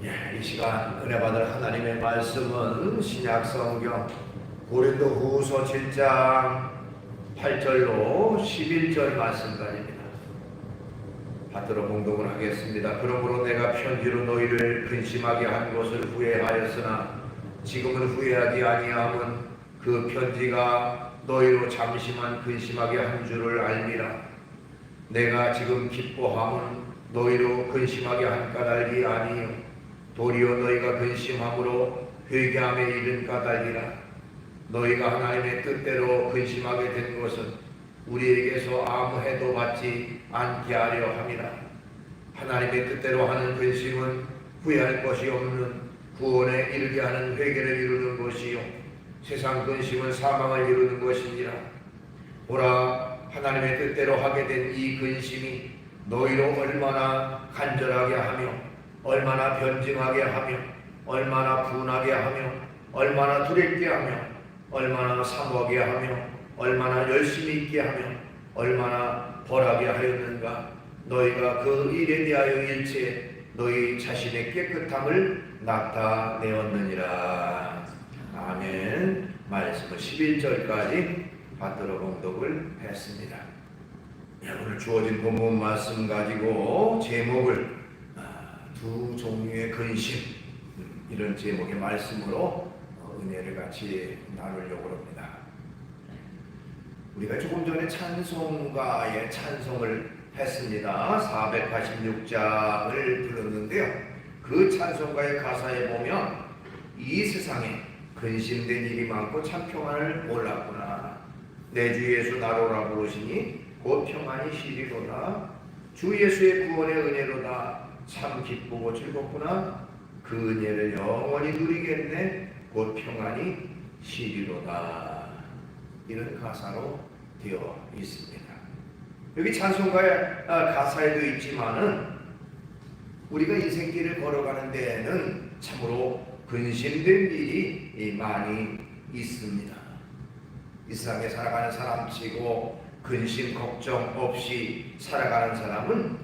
이 시간 은혜 받을 하나님의 말씀은 신약 성경 고린도후서 7장 8절로 11절 말씀까지입니다. 받들어 봉독을 하겠습니다. 그러므로 내가 편지로 너희를 근심하게 한 것을 후회하였으나 지금은 후회하지 아니함은 그 편지가 너희로 잠시만 근심하게 한 줄을 알미라. 내가 지금 기뻐함은 너희로 근심하게 한 까닭이 아니요 도리어 너희가 근심함으로 회개함에 이른 까닭이라. 너희가 하나님의 뜻대로 근심하게 된 것은 우리에게서 아무 해도 받지 않게 하려 함이라. 하나님의 뜻대로 하는 근심은 후회할 것이 없는 구원에 이르게 하는 회개를 이루는 것이요 세상 근심은 사망을 이루는 것이니라. 보라, 하나님의 뜻대로 하게 된 이 근심이 너희로 얼마나 간절하게 하며 얼마나 변증하게 하며 얼마나 분하게 하며 얼마나 두렵게 하며 얼마나 사모하게 하며 얼마나 열심히 있게 하며 얼마나 벌하게 하였는가. 너희가 그 일에 대하여 일체 너희 자신의 깨끗함을 나타내었느니라. 아멘. 말씀은 11절까지 받들어 봉독을 했습니다. 오늘 주어진 본문 말씀 가지고 제목을 두 종류의 근심, 이런 제목의 말씀으로 은혜를 같이 나누려고 합니다. 우리가 조금 전에 찬송가의 찬송을 했습니다. 486장을 들었는데요. 그 찬송가의 가사에 보면 이 세상에 근심된 일이 많고 참 평안을 몰랐구나. 내 주 예수 나로라 부르시니 곧 평안이 시리로다. 주 예수의 구원의 은혜로다. 참 기쁘고 즐겁구나. 그 은혜를 영원히 누리겠네. 곧 평안이 시리로다. 이런 가사로 되어 있습니다. 여기 찬송가의 가사에도 있지만은 우리가 인생길을 걸어가는 데에는 참으로 근심된 일이 많이 있습니다. 이 세상에 살아가는 사람치고 근심 걱정 없이 살아가는 사람은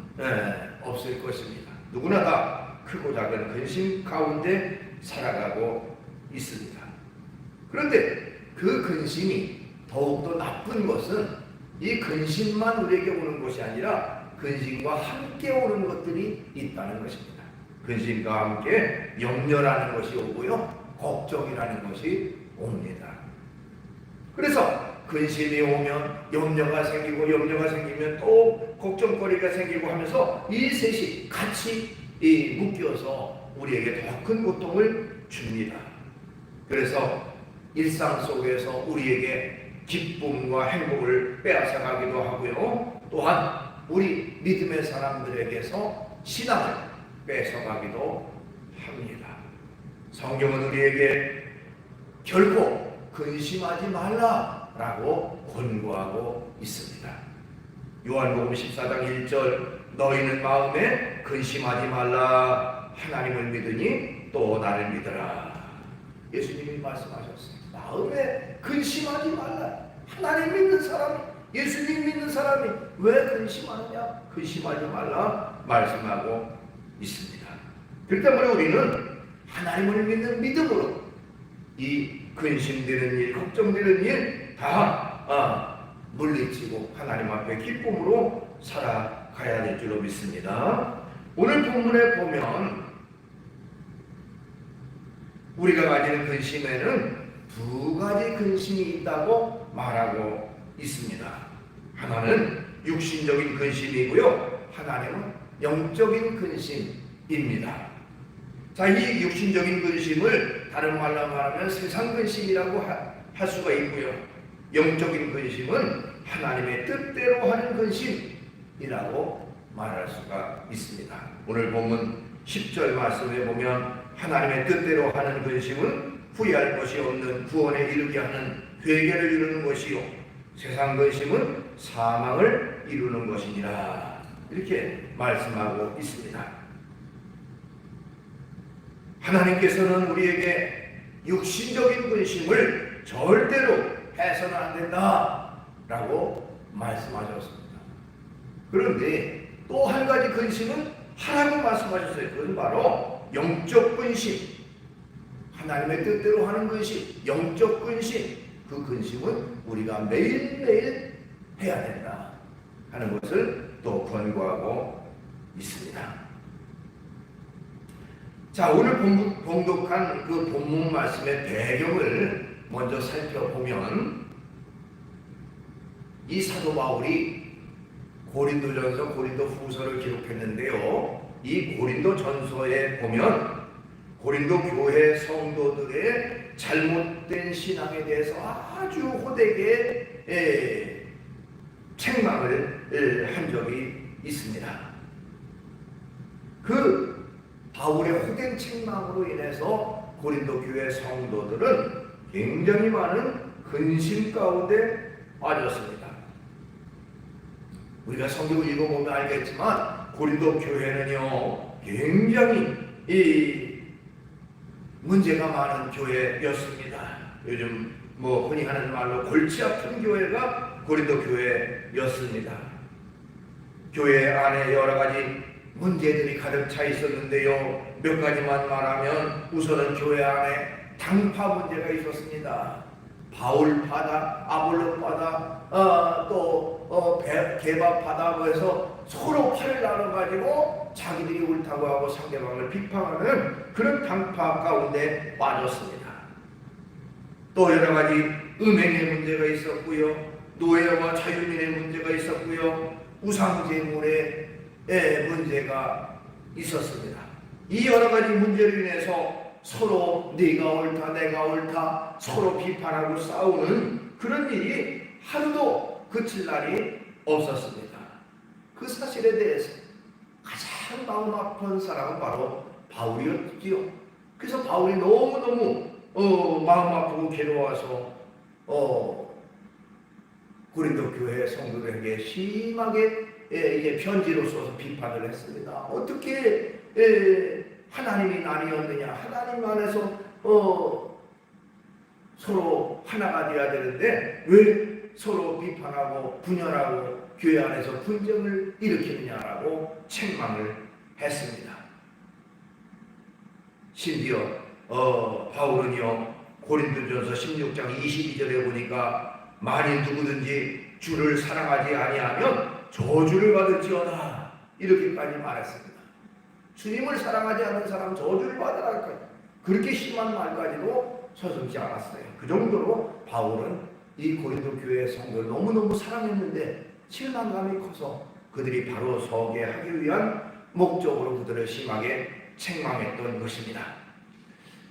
없을 것입니다. 누구나 다 크고 작은 근심 가운데 살아가고 있습니다. 그런데 그 근심이 더욱더 나쁜 것은 이 근심만 우리에게 오는 것이 아니라 근심과 함께 오는 것들이 있다는 것입니다. 근심과 함께 염려라는 것이 오고요, 걱정이라는 것이 옵니다. 그래서 근심이 오면 염려가 생기고 염려가 생기면 또 걱정거리가 생기고 하면서 이 셋이 같이 묶여서 우리에게 더 큰 고통을 줍니다. 그래서 일상 속에서 우리에게 기쁨과 행복을 빼앗아가기도 하고요, 또한 우리 믿음의 사람들에게서 신앙을 뺏어가기도 합니다. 성경은 우리에게 결코 근심하지 말라라고 권고하고 있습니다. 요한복음 14장 1절 너희는 마음에 근심하지 말라. 하나님을 믿으니 또 나를 믿어라. 예수님이 말씀하셨어요. 마음에 근심하지 말라. 하나님 믿는 사람이, 예수님 믿는 사람이 왜 근심하느냐? 근심하지 말라 말씀하고 있습니다. 그렇기 때문에 우리는 하나님을 믿는 믿음으로 이 근심되는 일, 걱정되는 일 다 물리치고 하나님 앞에 기쁨으로 살아가야 될 줄로 믿습니다. 오늘 본문에 보면 우리가 가지는 근심에는 두 가지 근심이 있다고 말하고 있습니다. 하나는 육신적인 근심이고요, 하나는 영적인 근심입니다. 자, 이 육신적인 근심을 다른 말로 말하면 세상 근심이라고 할 수가 있고요, 영적인 근심은 하나님의 뜻대로 하는 근심이라고 말할 수가 있습니다. 오늘 본문 10절 말씀에 보면 하나님의 뜻대로 하는 근심은 후회할 것이 없는 구원에 이르게 하는 회개를 이루는 것이요 세상 근심은 사망을 이루는 것이니라. 이렇게 말씀하고 있습니다. 하나님께서는 우리에게 육신적인 근심을 절대로 해서는 안 된다라고 말씀하셨습니다. 그런데 또 한 가지 근심은 하라고 말씀하셨어요. 그건 바로 영적 근심, 하나님의 뜻대로 하는 근심, 영적 근심, 그 근심은 우리가 매일매일 해야 된다 하는 것을 또 권고하고 있습니다. 자, 오늘 봉독한 그 본문 말씀의 배경을 먼저 살펴보면, 이 사도 바울이 고린도전서, 고린도후서를 기록했는데요. 이 고린도전서에 보면 고린도 교회 성도들의 잘못된 신앙에 대해서 아주 호되게 책망을 한 적이 있습니다. 그 바울의 호된 책망으로 인해서 고린도 교회 성도들은 굉장히 많은 근심 가운데 빠졌습니다. 우리가 성경을 읽어보면 알겠지만 고린도 교회는요 굉장히 문제가 많은 교회였습니다. 요즘 흔히 하는 말로 골치 아픈 교회가 고린도 교회였습니다. 교회 안에 여러 가지 문제들이 가득 차 있었는데요, 몇 가지만 말하면 우선은 교회 안에 당파 문제가 있었습니다. 바울파다, 아볼로파다, 또 게바파다 해서 서로 팔을 나눠가지고 자기들이 옳다고 하고 상대방을 비판하는 그런 당파 가운데 빠졌습니다. 또 여러 가지 음행의 문제가 있었고요, 노예와 자유민의 문제가 있었고요, 우상제물의 문제가 있었습니다. 이 여러 가지 문제로 인해서 서로 네가 옳다 내가 옳다 서로 비판하고 싸우는 그런 일이 하루도 그칠 날이 없었습니다. 그 사실에 대해서 가장 마음 아픈 사람은 바로 바울이었지요. 그래서 바울이 너무너무 마음 아프고 괴로워서 고린도 교회 성도들에게 심하게 이제 편지로 써서 비판을 했습니다. 어떻게 하나님이 나뉘었느냐, 하나님 안에서 서로 하나가 되어야 되는데 왜 서로 비판하고 분열하고 교회 안에서 분쟁을 일으키느냐라고 책망을 했습니다. 심지어 바울은요 고린도전서 16장 22절에 보니까 만일 누구든지 주를 사랑하지 아니하면 저주를 받을지어다 이렇게까지 말했습니다. 주님을 사랑하지 않는 사람 저주를 받으라 할까요? 그렇게 심한 말까지도 서슴지 않았어요. 그 정도로 바울은 이 고린도 교회 성도를 너무너무 사랑했는데 실망감이 커서 그들이 바로 서게 하기 위한 목적으로 그들을 심하게 책망했던 것입니다.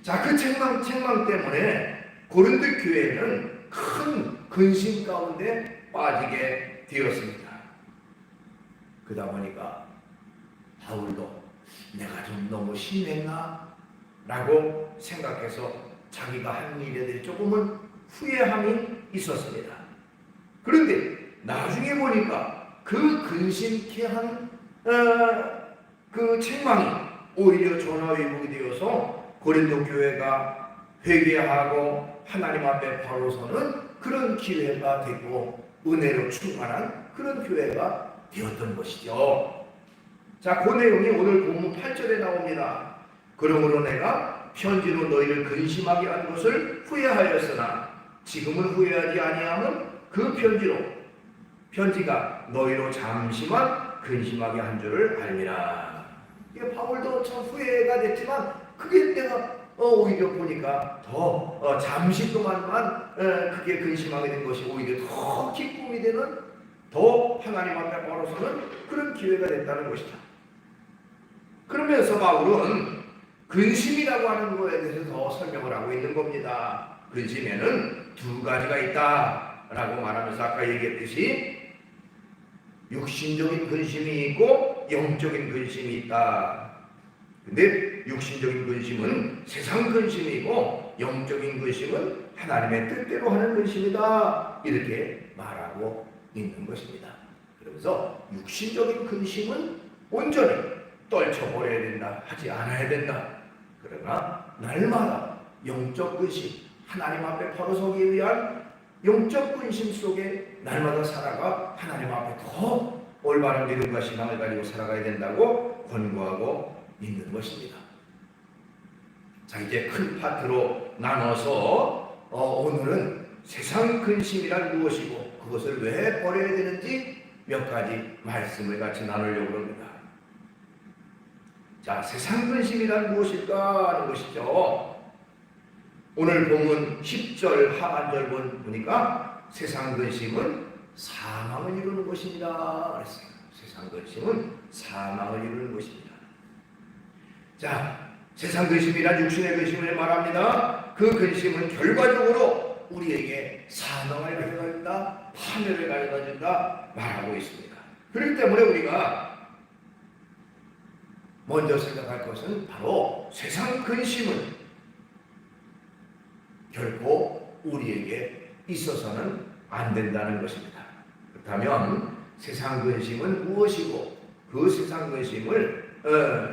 자, 그 책망 때문에 고린도 교회는 큰 근심 가운데 빠지게 되었습니다. 그러다 보니까 바울도 내가 좀 너무 심했나? 라고 생각해서 자기가 한 일에 대해 조금은 후회함이 있었습니다. 그런데 나중에 보니까 그 근심케 한 그 책망이 오히려 전화위복이 되어서 고린도 교회가 회개하고 하나님 앞에 바로 서는 그런 기회가 되고 은혜로 충만한 그런 교회가 되었던 것이죠. 자, 그 내용이 오늘 본문 8절에 나옵니다. 그러므로 내가 편지로 너희를 근심하게 한 것을 후회하였으나 지금은 후회하지 아니함은 그 편지가 너희로 잠시만 근심하게 한 줄을 알미라. 이게 바울도 참 후회가 됐지만 그게 내가 오히려 보니까 더 잠시 동안만 그게 근심하게 된 것이 오히려 더 기쁨이 되는 더 하나님 앞에 바로 서는 그런 기회가 됐다는 것이다. 그러면서 바울은 근심이라고 하는 것에 대해서 더 설명을 하고 있는 겁니다. 근심에는 두 가지가 있다라고 말하면서 아까 얘기했듯이 육신적인 근심이 있고 영적인 근심이 있다. 근데 육신적인 근심은 세상 근심이고 영적인 근심은 하나님의 뜻대로 하는 근심이다. 이렇게 말하고 있는 것입니다. 그래서 육신적인 근심은 온전히 떨쳐버려야 된다, 하지 않아야 된다. 그러나 날마다 영적 근심, 하나님 앞에 바로 서기 위한 영적 근심 속에 날마다 살아가 하나님 앞에 더 올바른 믿음과 신앙을 가지고 살아가야 된다고 권고하고 있는 것입니다. 자, 이제 큰 파트로 나눠서 오늘은 세상 근심이란 무엇이고 그것을 왜 버려야 되는지 몇 가지 말씀을 같이 나누려고 합니다. 자, 세상 근심이란 무엇일까 하는 것이죠. 오늘 본문 10절 하반절 보니까 세상 근심은 사망을 이루는 것입니다 그랬어요. 세상 근심은 사망을 이루는 것입니다. 자, 세상 근심이란 육신의 근심을 말합니다. 그 근심은 결과적으로 우리에게 사망을 가져다 준다, 파멸을 가져다 준다 말하고 있습니다. 그렇기 때문에 우리가 먼저 생각할 것은 바로 세상 근심은 결코 우리에게 있어서는 안 된다는 것입니다. 그렇다면 세상 근심은 무엇이고 그 세상 근심을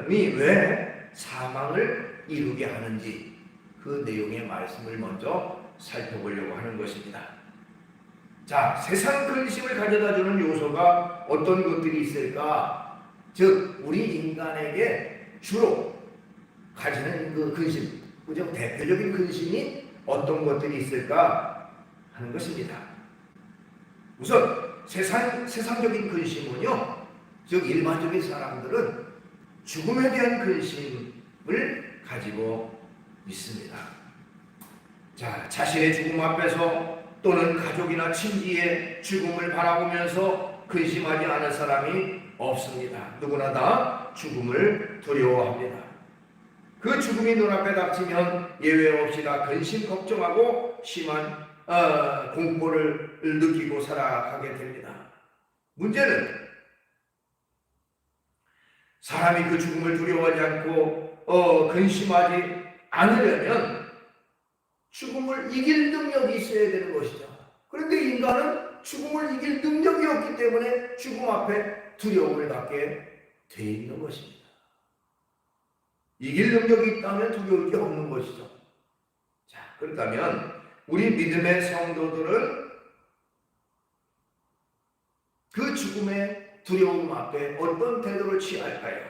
왜 사망을 이루게 하는지 그 내용의 말씀을 먼저 살펴보려고 하는 것입니다. 자, 세상 근심을 가져다주는 요소가 어떤 것들이 있을까? 즉 우리 인간에게 주로 가지는 그 근심, 그죠? 대표적인 근심이 어떤 것들이 있을까 하는 것입니다. 우선 세상적인 근심은요, 즉 일반적인 사람들은 죽음에 대한 근심을 가지고 있습니다. 자, 자신의 죽음 앞에서 또는 가족이나 친지의 죽음을 바라보면서 근심하지 않은 사람이 없습니다. 누구나 다 죽음을 두려워합니다. 그 죽음이 눈앞에 닥치면 예외 없이 다 근심 걱정하고 심한 공포를 느끼고 살아가게 됩니다. 문제는 사람이 그 죽음을 두려워하지 않고 근심하지 않으려면 죽음을 이길 능력이 있어야 되는 것이죠. 그런데 인간은 죽음을 이길 능력이 없기 때문에 죽음 앞에 두려움을 갖게 돼 있는 것입니다. 이길 능력이 있다면 두려울 게 없는 것이죠. 자, 그렇다면 우리 믿음의 성도들은 그 죽음의 두려움 앞에 어떤 태도를 취할까요?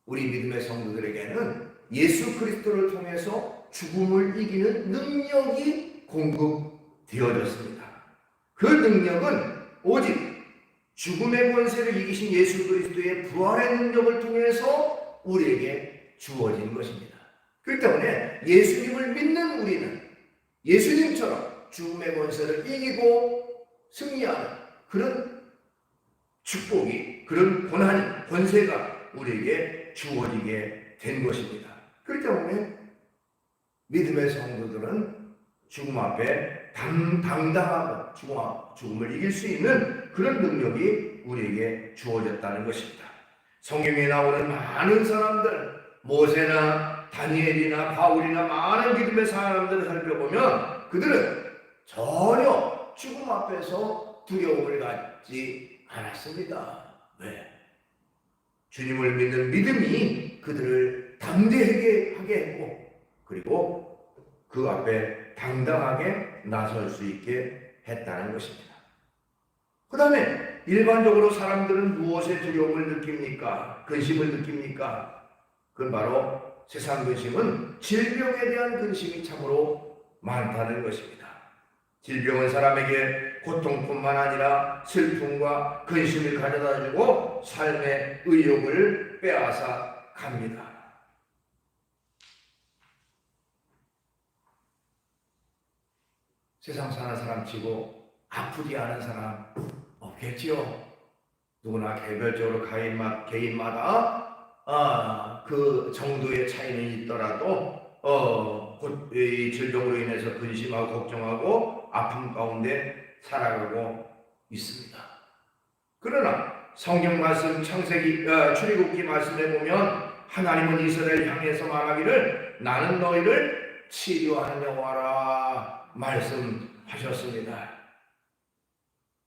우리 믿음의 성도들에게는 예수 그리스도를 통해서 죽음을 이기는 능력이 공급되어졌습니다. 그 능력은 오직 죽음의 권세를 이기신 예수 그리스도의 부활의 능력을 통해서 우리에게 주어진 것입니다. 그렇기 때문에 예수님을 믿는 우리는 예수님처럼 죽음의 권세를 이기고 승리하는 그런 축복이, 그런 권한이, 권세가 우리에게 주어지게 된 것입니다. 그렇기 때문에 믿음의 성도들은 죽음 앞에 당당하고 죽음을 이길 수 있는 그런 능력이 우리에게 주어졌다는 것입니다. 성경에 나오는 많은 사람들, 모세나 다니엘이나 바울이나 많은 믿음의 사람들을 살펴보면 그들은 전혀 죽음 앞에서 두려움을 갖지 않았습니다. 왜? 주님을 믿는 믿음이 그들을 담대하게 하게 했고, 그리고 그 앞에 당당하게 나설 수 있게 했다는 것입니다. 그 다음에 일반적으로 사람들은 무엇에 두려움을 느낍니까? 근심을 느낍니까? 그건 바로 세상 근심은 질병에 대한 근심이 참으로 많다는 것입니다. 질병은 사람에게 고통뿐만 아니라 슬픔과 근심을 가져다주고 삶의 의욕을 빼앗아 갑니다. 세상 사는 사람 치고 아프지 않은 사람 없겠지요. 누구나 개별적으로 개인마다 그 정도의 차이는 있더라도 이 질병으로 인해서 근심하고 걱정하고 아픔 가운데 살아가고 있습니다. 그러나 성경 말씀 출애굽기 말씀에 보면 하나님은 이스라엘 향해서 말하기를 나는 너희를 치료하는 여호와라 말씀하셨습니다.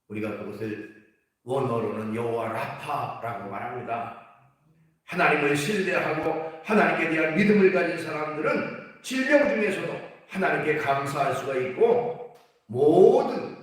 우리가 그것을 원어로는 여호와 라파라고 말합니다. 하나님을 신뢰하고 하나님께 대한 믿음을 가진 사람들은 질병 중에서도 하나님께 감사할 수가 있고 모든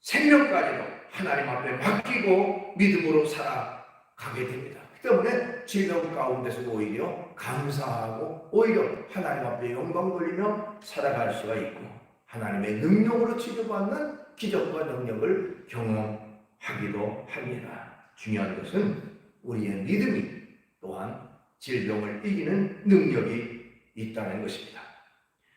생명까지도 하나님 앞에 맡기고 믿음으로 살아가게 됩니다. 때문에 질병 가운데서 오히려 감사하고 오히려 하나님 앞에 영광 돌리며 살아갈 수가 있고 하나님의 능력으로 치료받는 기적과 능력을 경험하기도 합니다. 중요한 것은 우리의 믿음이 또한 질병을 이기는 능력이 있다는 것입니다.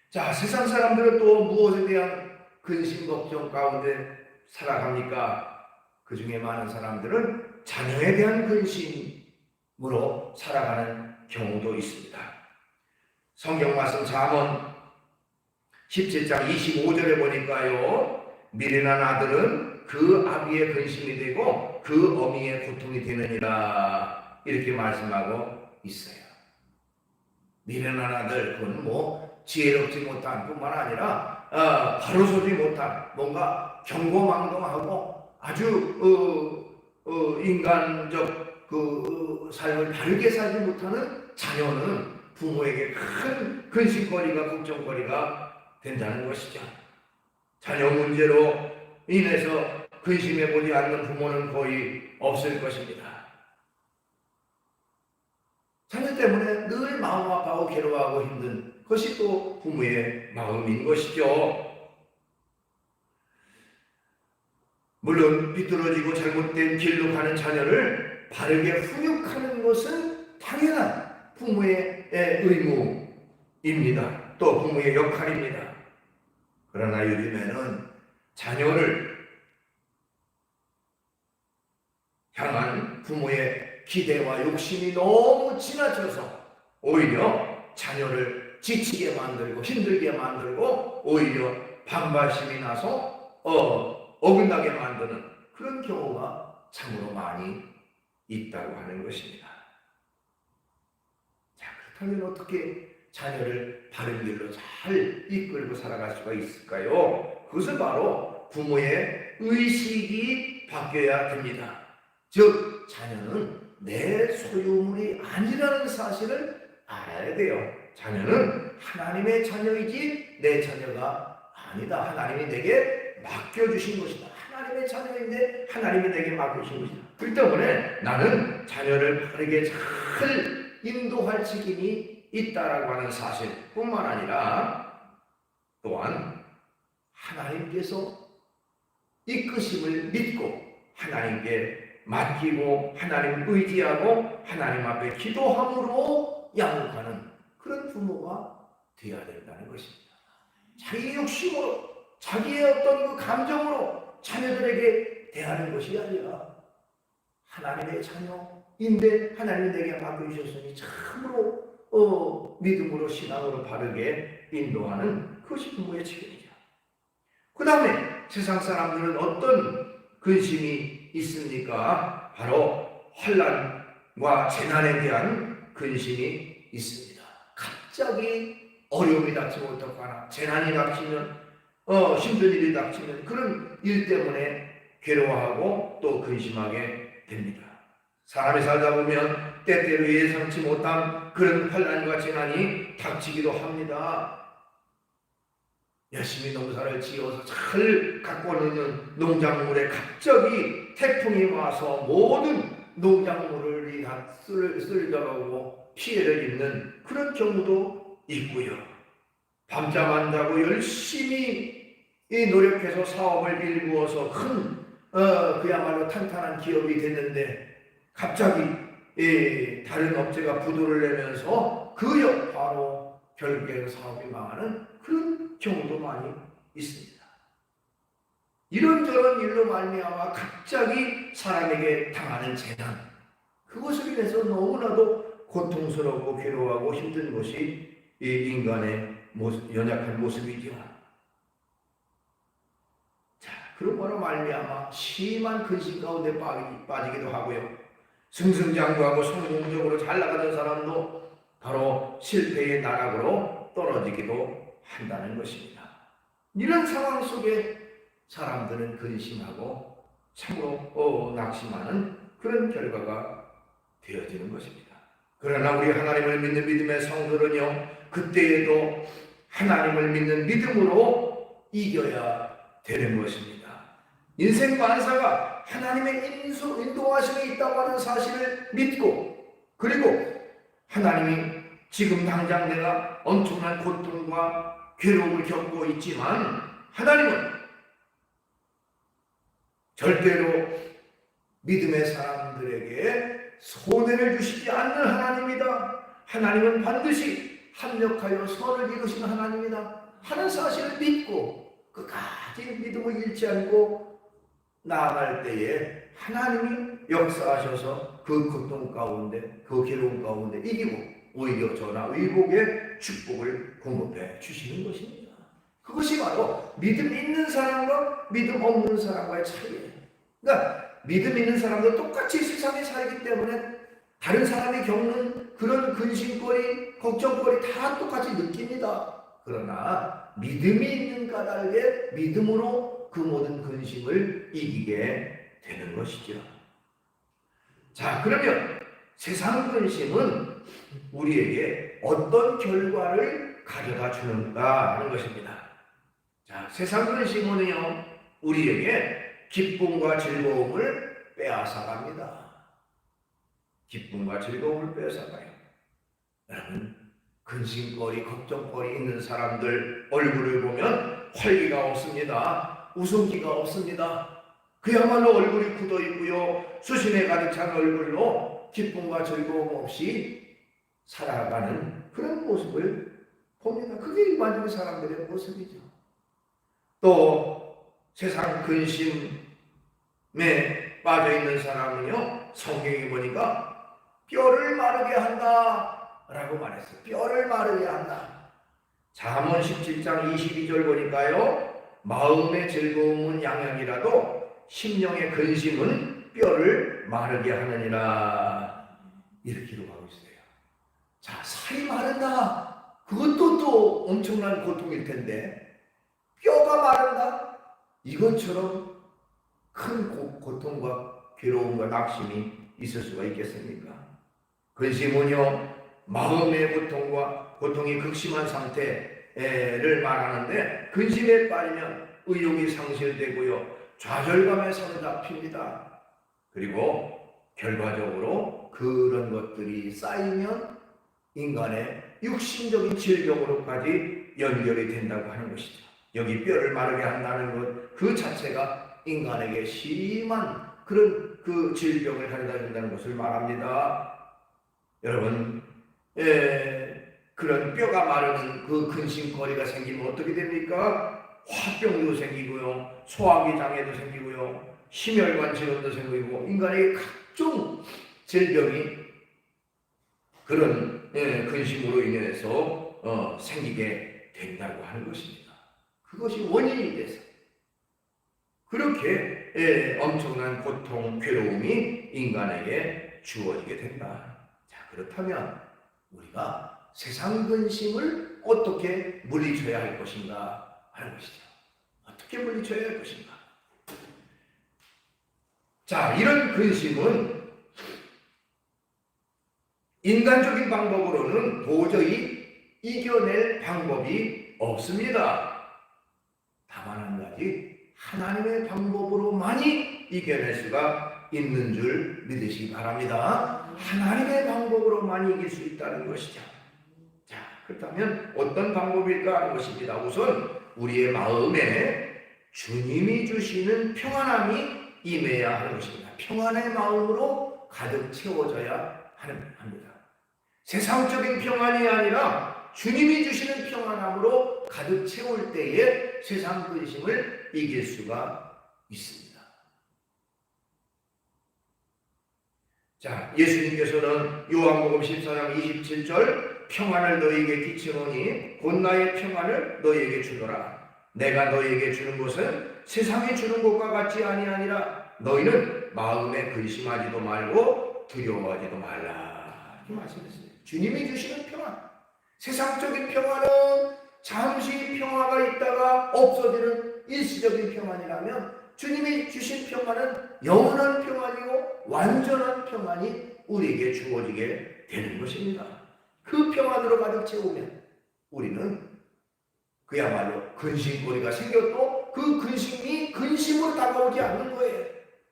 자, 세상 사람들은 또 무엇에 대한 근심 걱정 가운데 살아갑니까? 그 중에 많은 사람들은 자녀에 대한 근심으로 살아가는 경우도 있습니다. 성경 말씀 잠언 17장 25절에 보니까요, 미련한 아들은 그 아비의 근심이 되고 그 어미의 고통이 되느니라, 이렇게 말씀하고 있어요. 미련한 아들, 그건 지혜롭지 못한 뿐만 아니라 바로 서지 못한, 뭔가 경고망동하고 아주 인간적 삶을 바르게 살지 못하는 자녀는 부모에게 큰 근심거리가, 걱정거리가 된다는 것이죠. 자녀 문제로 인해서 근심해 보지 않는 부모는 거의 없을 것입니다. 자녀 때문에 늘 마음 아파하고 괴로워하고 힘든 것이 또 부모의 마음인 것이죠. 물론 비뚤어지고 잘못된 길로 가는 자녀를 바르게 훈육하는 것은 당연한 부모의 의무입니다. 또 부모의 역할입니다. 그러나 요즘에는 자녀를 향한 부모의 기대와 욕심이 너무 지나쳐서 오히려 자녀를 지치게 만들고 힘들게 만들고 오히려 반발심이 나서 어긋나게 만드는 그런 경우가 참으로 많이 있다고 하는 것입니다. 자, 그렇다면 어떻게 자녀를 바른 길로 잘 이끌고 살아갈 수가 있을까요? 그것은 바로 부모의 의식이 바뀌어야 됩니다. 즉, 자녀는 내 소유물이 아니라는 사실을 알아야 돼요. 자녀는 하나님의 자녀이지 내 자녀가 아니다. 하나님이 내게 맡겨주신 것이다. 하나님의 자녀인데 하나님이 내게 맡겨주신 것이다. 그 때문에 나는 자녀를 바르게 잘 인도할 책임이 있다라고 하는 사실뿐만 아니라 또한 하나님께서 이끄심을 믿고 하나님께 맡기고 하나님을 의지하고 하나님 앞에 기도함으로 양육하는 그런 부모가 되어야 된다는 것입니다. 자기 욕심으로 자기의 어떤 그 감정으로 자녀들에게 대하는 것이 아니라 하나님의 자녀인데 하나님이 내게 맡겨주셨으니 참으로 믿음으로 신앙으로 바르게 인도하는 그것이 부모의 책임이죠. 그 다음에 세상 사람들은 어떤 근심이 있습니까? 바로 환난과 재난에 대한 근심이 있습니다. 갑자기 어려움이 닥치면 어떡하나, 재난이 닥치면 힘든 일이 닥치면 그런 일 때문에 괴로워하고 또 근심하게 됩니다. 사람이 살다 보면 때때로 예상치 못한 그런 환난과 재난이 닥치기도 합니다. 열심히 농사를 지어서 잘 가꿔놓는 농작물에 갑자기 태풍이 와서 모든 농작물을 다 쓸려가고 피해를 입는 그런 경우도 있고요. 밤잠 안 자고 열심히 노력해서 사업을 일구어서 큰 그야말로 탄탄한 기업이 됐는데 갑자기 다른 업체가 부도를 내면서 그 여파로 결국에는 사업이 망하는 그런 경우도 많이 있습니다. 이런저런 일로 말미암아 갑자기 사람에게 당하는 재난, 그것을 인해서 너무나도 고통스럽고 괴로워하고 힘든 것이 이 인간의 연약한 모습이죠. 자, 그런 거로 말미암아 심한 근심 가운데 빠지기도 하고요. 승승장구하고 성공적으로 잘 나가던 사람도 바로 실패의 나락으로 떨어지기도 한다는 것입니다. 이런 상황 속에 사람들은 근심하고 참으로 낙심하는 그런 결과가 되어지는 것입니다. 그러나 우리 하나님을 믿는 믿음의 성도는요, 그때에도 하나님을 믿는 믿음으로 이겨야 되는 것입니다. 인생 만사가 하나님의 인도하심이 있다고 하는 사실을 믿고 그리고 하나님이 지금 당장 내가 엄청난 고통과 괴로움을 겪고 있지만 하나님은 절대로 믿음의 사람들에게 손해를 주시지 않는 하나님이다. 하나님은 반드시 합력하여 선을 이루시는 하나님이다 하는 사실을 믿고 끝까지 믿음을 잃지 않고 나아갈 때에 하나님이 역사하셔서 그 고통 가운데, 그 괴로움 가운데 이기고 오히려 전화 의복의 축복을 공급해 주시는 것입니다. 그것이 바로 믿음 있는 사람과 믿음 없는 사람과의 차이예요. 그러니까 믿음 있는 사람도 똑같이 세상에 살기 때문에 다른 사람이 겪는 그런 근심거리, 걱정거리 다 똑같이 느낍니다. 그러나 믿음이 있는 까닭에 믿음으로 그 모든 근심을 이기게 되는 것이죠. 자, 그러면 세상 근심은 우리에게 어떤 결과를 가져다 주는가 하는 것입니다. 자, 세상 근심은요, 우리에게 기쁨과 즐거움을 빼앗아갑니다. 기쁨과 즐거움을 빼앗아가요. 여러분, 근심거리, 걱정거리 있는 사람들 얼굴을 보면 활기가 없습니다. 웃음기가 없습니다. 그야말로 얼굴이 굳어 있고요, 수심에 가득 찬 얼굴로 기쁨과 즐거움 없이 살아가는 그런 모습을 봅니다. 그게 일반적인 사람들의 모습이죠. 또 세상 근심에 빠져 있는 사람은요, 성경에 보니까 뼈를 마르게 한다 라고 말했어요. 뼈를 마르게 한다. 잠언 17장 22절 보니까요, 마음의 즐거움은 양양이라도 심령의 근심은 뼈를 마르게 하느니라, 이렇게 기록하고 있어요. 자, 살이 마른다, 그것도 또 엄청난 고통일 텐데 뼈가 마른다, 이것처럼 큰 고통과 괴로움과 낙심이 있을 수가 있겠습니까? 근심은요, 마음의 고통이 극심한 상태를 말하는데, 근심에 빠지면 의욕이 상실되고요, 좌절감에 사로잡힙니다. 그리고 결과적으로 그런 것들이 쌓이면 인간의 육신적인 질병으로까지 연결이 된다고 하는 것이죠. 여기 뼈를 마르게 한다는 것 그 자체가 인간에게 심한 그런 그 질병을 가져다 준다는 것을 말합니다. 여러분, 그런 뼈가 마르는 그 근심거리가 생기면 어떻게 됩니까? 화병도 생기고요, 소화기 장애도 생기고요, 심혈관 질환도 생기고, 인간에게 각종 질병이 그런 근심으로 인해서 생기게 된다고 하는 것입니다. 그것이 원인이 돼서 그렇게 엄청난 고통, 괴로움이 인간에게 주어지게 된다. 자, 그렇다면 우리가 세상 근심을 어떻게 물리쳐야 할 것인가 하는 것이죠. 어떻게 물리쳐야 할 것인가. 자, 이런 근심은 인간적인 방법으로는 도저히 이겨낼 방법이 없습니다. 다만 한 가지, 하나님의 방법으로만이 이겨낼 수가 있는 줄 믿으시기 바랍니다. 하나님의 방법으로만 이길 수 있다는 것이죠. 자, 그렇다면 어떤 방법일까 하는 것입니다. 우선 우리의 마음에 주님이 주시는 평안함이 임해야 하는 것입니다. 평안의 마음으로 가득 채워져야 합니다. 세상적인 평안이 아니라 주님이 주시는 평안함으로 가득 채울 때에 세상 근심을 이길 수가 있습니다. 자, 예수님께서는 요한복음 14장 27절 평안을 너희에게 끼치노니 곧 나의 평안을 너희에게 주노라. 내가 너희에게 주는 것은 세상에 주는 것과 같지 아니하니라. 너희는 마음에 근심하지도 말고 두려워하지도 말라. 이렇게 말씀했어요. 주님이 주시는 평안. 세상적인 평안은 잠시 평화가 있다가 없어지는 일시적인 평안이라면, 주님이 주신 평안은 영원한 평안이고 완전한 평안이 우리에게 주어지게 되는 것입니다. 그 평안으로 가득 채우면 우리는 그야말로 근심거리가 생겨도 그 근심이 근심으로 다가오지 않는 거예요.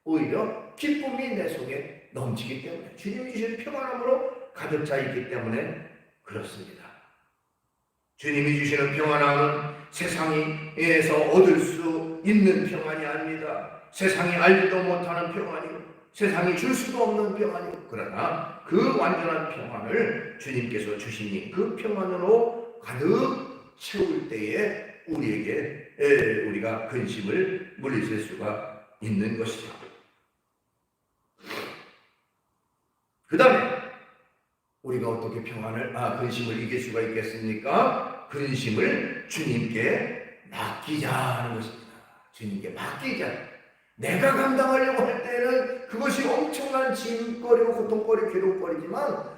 오히려 기쁨이 내 속에 넘치기 때문에 주님이 주신 평안함으로 가득 차 있기 때문에 그렇습니다. 주님이 주시는 평안함은 세상에서 얻을 수 있는 평안이 아닙니다. 세상이 알지도 못하는 평안이고 세상이 줄 수도 없는 평안이고, 그러나 그 완전한 평안을 주님께서 주시니 그 평안으로 가득 채울 때에 우리가 근심을 물리칠 수가 있는 것이죠. 그 다음에 우리가 어떻게 근심을 이길 수가 있겠습니까? 근심을 주님께 맡기자는 것입니다. 주님께 맡기자. 내가 감당하려고 할 때는 그것이 엄청난 짐거리고 고통거리고 괴로움거리지만,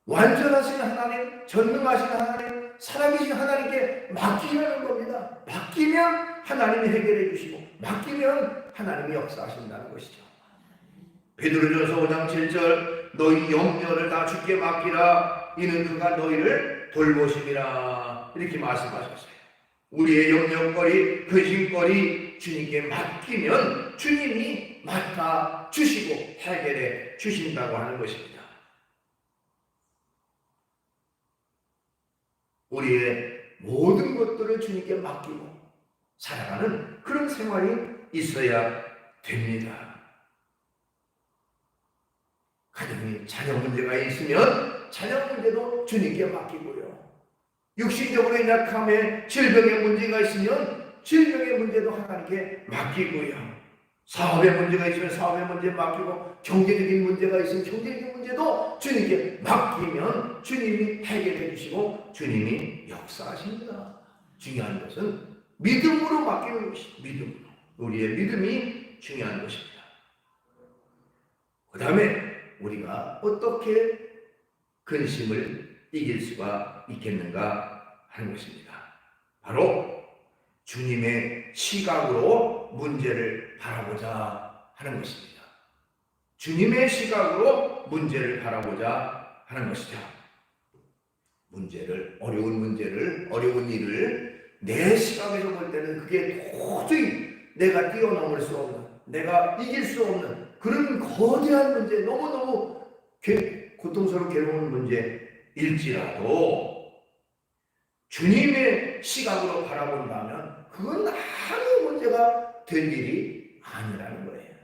완전하신 하나님, 전능하신 하나님, 살아계신 하나님께 맡기라는 겁니다. 맡기면 하나님이 해결해 주시고, 맡기면 하나님이 역사하신다는 것이죠. 베드로전서 5장 7절, 너희 염려를 다 주께 맡기라, 이는 그가 너희를 돌보심이라, 이렇게 말씀하셨어요. 우리의 염려거리, 근심거리 주님께 맡기면 주님이 맡아 주시고 해결해 주신다고 하는 것입니다. 우리의 모든 것들을 주님께 맡기고 살아가는 그런 생활이 있어야 됩니다. 가정에 자녀 문제가 있으면 자녀 문제도 주님께 맡기고요. 육신적으로 약함에 질병의 문제가 있으면 질병의 문제도 하나님께 맡기고요. 사업의 문제가 있으면 사업의 문제 맡기고, 경제적인 문제가 있으면 경제적인 문제도 주님께 맡기면 주님이 해결해 주시고 주님이 역사하십니다. 중요한 것은 믿음으로 맡기는 것입니다. 믿음으로. 우리의 믿음이 중요한 것입니다. 그 다음에 우리가 어떻게 근심을 이길 수가 있겠는가 하는 것입니다. 바로 주님의 시각으로 문제를 바라보자 하는 것입니다. 주님의 시각으로 문제를 바라보자 하는 것이죠. 어려운 일을 내 시각에서 볼 때는 그게 도저히 내가 뛰어넘을 수 없는, 내가 이길 수 없는 그런 거대한 문제, 너무너무 고통스럽고 괴로운 문제일지라도 주님의 시각으로 바라본다면 그건 아무 문제가 될 일이 아니라는 거예요.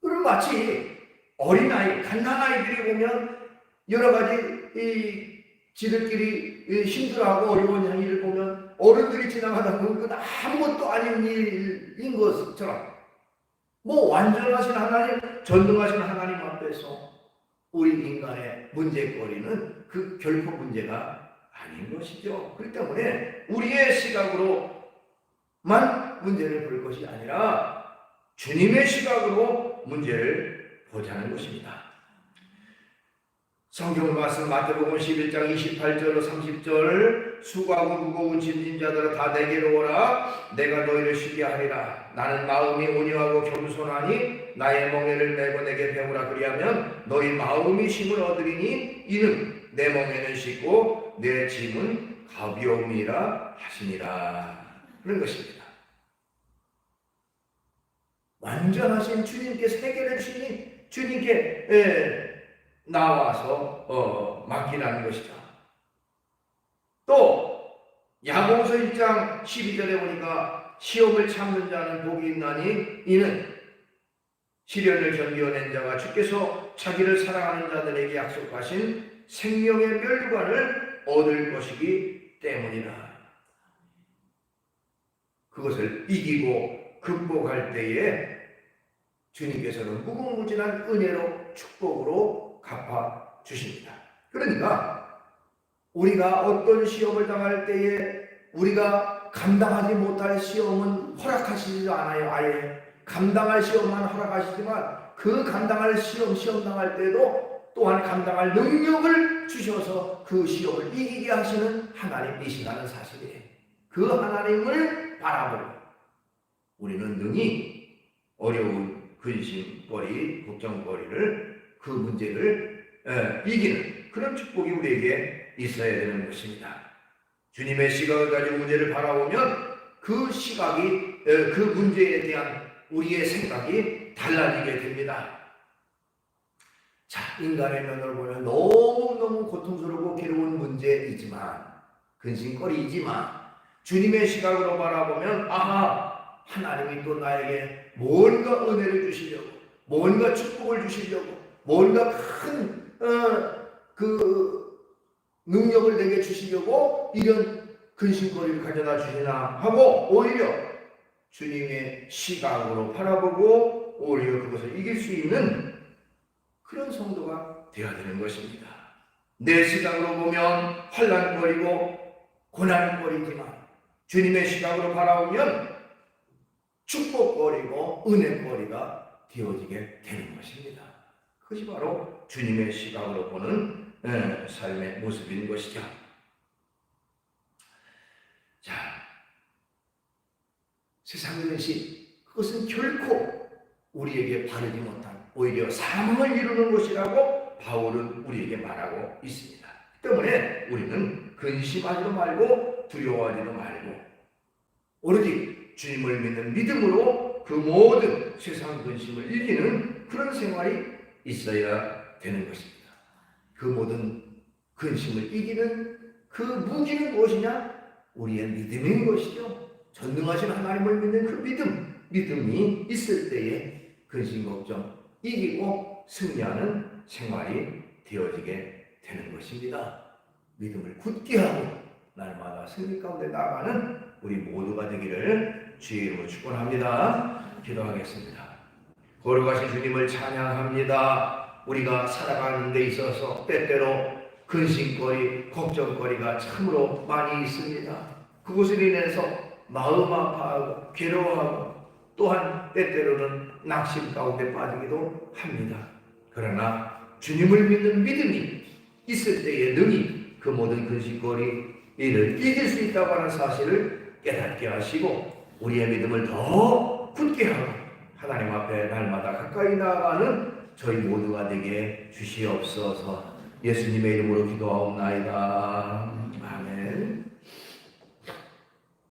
그럼 마치 어린아이, 갓난아이들이 보면 여러 가지 지들끼리 힘들어하고 어려운 일을 보면 어른들이 지나가다 보면 그건 아무것도 아닌 일인 것처럼, 완전하신 하나님, 전능하신 하나님 앞에서 우리 인간의 문제거리는 그 결코 문제가 아닌 것이죠. 그렇기 때문에 우리의 시각으로만 문제를 볼 것이 아니라 주님의 시각으로 문제를 보자는 것입니다. 성경 말씀 마태복음 11장 28절로 30절, 수고하고 무거운 짐진 자들아 다 내게로 오라, 내가 너희를 쉬게 하리라. 나는 마음이 온유하고 겸손하니 나의 멍에를 메고 내게 배우라. 그리하면 너희 마음이 힘을 얻으리니 이는 내 멍에는 쉽고 내 짐은 가벼움이라 하시니라. 그런 것입니다. 완전하신 주님께서 해결해 주시니 주님께 나와서 맡기라는 것이죠. 또 야고보서 1장 12절에 보니까 시험을 참는 자는 복이 있나니 이는 시련을 견디어낸 자가 주께서 자기를 사랑하는 자들에게 약속하신 생명의 멸관을 얻을 것이기 때문이라. 그것을 이기고 극복할 때에 주님께서는 무궁무진한 은혜로 축복으로 갚아주십니다. 그러니까 우리가 어떤 시험을 당할 때에 우리가 감당하지 못할 시험은 허락하시지도 않아요. 아예 감당할 시험만 허락하시지만 그 감당할 시험 당할 때도 또한 감당할 능력을 주셔서 그 시험을 이기게 하시는 하나님이시라는 사실이에요. 그 하나님을 바라보고 우리는 능히 어려운 근심거리, 걱정거리를, 그 문제를 이기는 그런 축복이 우리에게 있어야 되는 것입니다. 주님의 시각을 가지고 문제를 바라보면 그 시각이, 그 문제에 대한 우리의 생각이 달라지게 됩니다. 자, 인간의 면으로 보면 너무너무 고통스럽고 괴로운 문제이지만, 근심거리이지만, 주님의 시각으로 바라보면 아하, 하나님이 또 나에게 뭔가 은혜를 주시려고, 뭔가 축복을 주시려고, 뭔가 큰 능력을 내게 주시려고 이런 근심거리를 가져다 주시나 하고, 오히려 주님의 시각으로 바라보고 오히려 그것을 이길 수 있는 그런 성도가 되어야 되는 것입니다. 내 시각으로 보면 환난거리고 고난거리지만 주님의 시각으로 바라보면 축복거리고 은혜거리가 되어지게 되는 것입니다. 그것이 바로 주님의 시각으로 보는 삶의 모습인 것이죠. 자, 세상의 근심, 그것은 결코 우리에게 바르지 못한 오히려 사망을 이루는 것이라고 바울은 우리에게 말하고 있습니다. 때문에 우리는 근심하지도 말고 두려워하지도 말고 오로지 주님을 믿는 믿음으로 그 모든 세상 근심을 이기는 그런 생활이 있어야 되는 것입니다. 그 모든 근심을 이기는 그 무기는 무엇이냐? 우리의 믿음인 것이죠. 전능하신 하나님을 믿는 그 믿음이 있을 때에 근심 걱정 이기고 승리하는 생활이 되어지게 되는 것입니다. 믿음을 굳게 하고 날마다 승리 가운데 나아가는 우리 모두가 되기를 주의 이름으로 축원합니다. 기도하겠습니다. 거룩하신 주님을 찬양합니다. 우리가 살아가는 데 있어서 때때로 근심거리, 걱정거리가 참으로 많이 있습니다. 그것을 인해서 마음 아파하고 괴로워하고 또한 때때로는 낙심 가운데 빠지기도 합니다. 그러나 주님을 믿는 믿음이 있을 때에 능히 그 모든 근심거리 이를 이길 수 있다고 하는 사실을 깨닫게 하시고 우리의 믿음을 더 굳게 하고 하나님 앞에 날마다 가까이 나아가는 저희 모두가 되게 주시옵소서. 예수님의 이름으로 기도하옵나이다. 아멘.